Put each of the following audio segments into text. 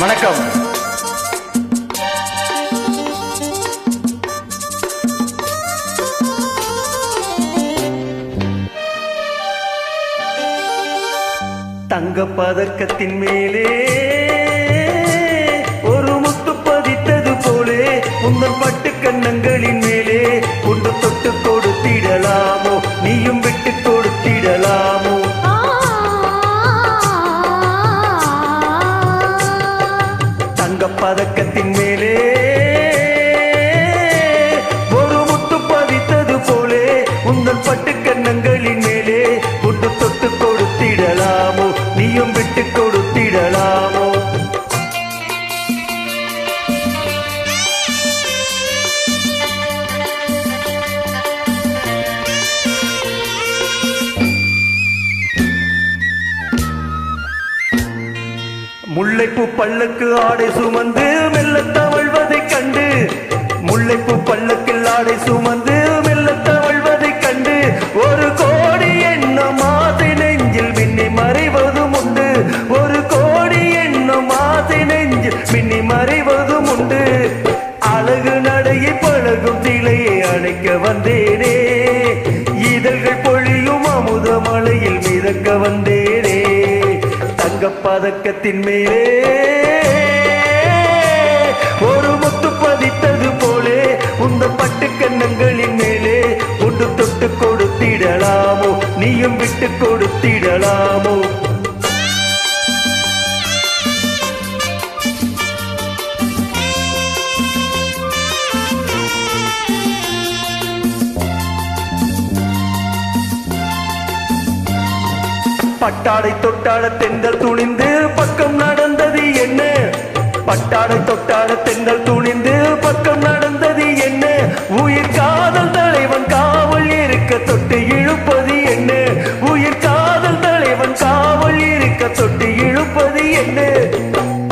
வணக்கம். தங்க பதக்கத்தின் மேலே ஒரு முத்து பதித்தது போலே உங்கள் பட்டு கண்ணங்களின் மேலே உண்டு தொட்டு கொடுத்திடலாமோ, நீயும் விட்டு கொடுத்திடலாமோ? தங்க பதக்கத்தின் மேலே ஒரு முத்து பதித்தது போலே உங்கள் பட்டு கண்ணங்களின் மேலே உண்டு தொட்டு கொடுத்திடலாமோ, நீயும் விட்டு கொடுத்திடலாமோ? முல்லைப்பூ பல்லக்கு ஆடை சுமந்து மெல்ல தவழ்வதைக் கண்டு, முல்லைப்பூ பல்லக்கில் ஆடை சுமந்து மெல்ல தவழ்வதைக் கண்டு ஒரு கோடி எண்ணம் ஆசை நெஞ்சில் மின்னி மறைவதும் உண்டு, ஒரு கோடி எண்ணம் ஆசை நெஞ்சில் மின்னி மறைவதும் உண்டு. அழகு நடையை பழகும் திளையை அணைக்க வந்தேனே, இதழ்கள் பொழியும் அமுத மலையில் மிதக்க வந்தேனே. பதக்கத்தின் மேலே ஒரு முத்து பதித்தது போலே உந்த பட்டு கண்ணங்களின் மேலே உண்டு தொட்டு கொடுத்திடலாமோ, நீயும் விட்டு கொடுத்திடலாமோ? பட்டாடை தொட்டாட தென்றல் துணிந்து பக்கம் நடந்தது என்ன, பட்டாடை தொட்டாட தென்றல் துணிந்து பக்கம் நடந்தது என்ன, உயிர் காதல் தலைவன் காவல் இருக்க தொட்டு இழுப்பது என்ன, உயிர் காதல் தலைவன் காவல் இருக்க தொட்டு இழுப்பது என்ன?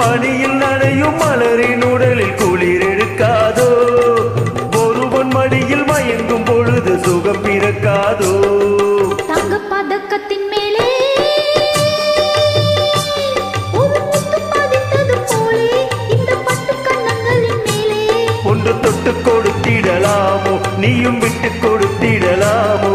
பனியில் நனையும் மலரின் உடலில் குளிர் எடுக்காதோ, ஒருவன் மடியில் மயங்கும் பொழுது சுகம் பிறக்காதோ? தங்க பதக்கத்தின் மேலே ஒன்று தொட்டு கொடுத்திடலாமோ, நீயும் விட்டு கொடுத்திடலாமோ?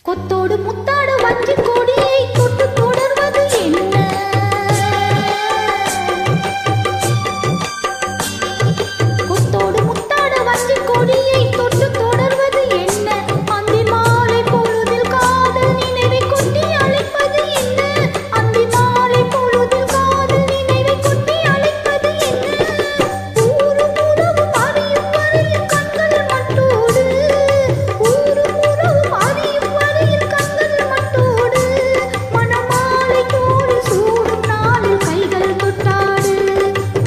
கொத்தோடு முத்தாடு வஞ்சி கொடியை தொட்டு தொடர்வது என்ன, கொத்தோடு முத்தாடு வஞ்சி கொடியை தொட்டு தொடர்வது என்ன, அந்தி மாலை பொழுதில் காதல் நினைவை கொட்டி அழைப்பது என்ன, அந்தி மாலை பொழுதில் காதல் நினைவை கொட்டி அழைப்பது என்ன? ஊரும் உறவும் அறியும் வரையில் கண்கள் மட்டோடு, ஊரும் உறவும் அறியும் வரையில் கண்கள் மட்டோடு, மணமாலை தோடு சூடும் நாளில் கைகள் தொட்டாடு,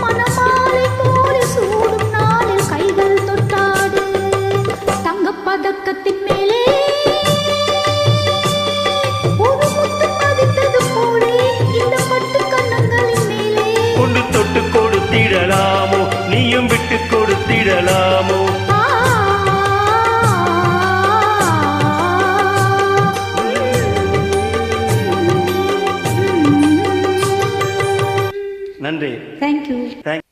மணமாலை தோடு சூடும் நாளில் கைகள் தொட்டாடு. தங்கப் பதக்கத்தின் மேலே ஒரு முத்து பதித்தது போலே இந்த பட்டு கண்ணங்களின் மேலே ஒன்று தொட்டு கொடுத்திடலாமோ, நீயும் விட்டு கொடுத்திடலாமோ? நன்றி. Thank you.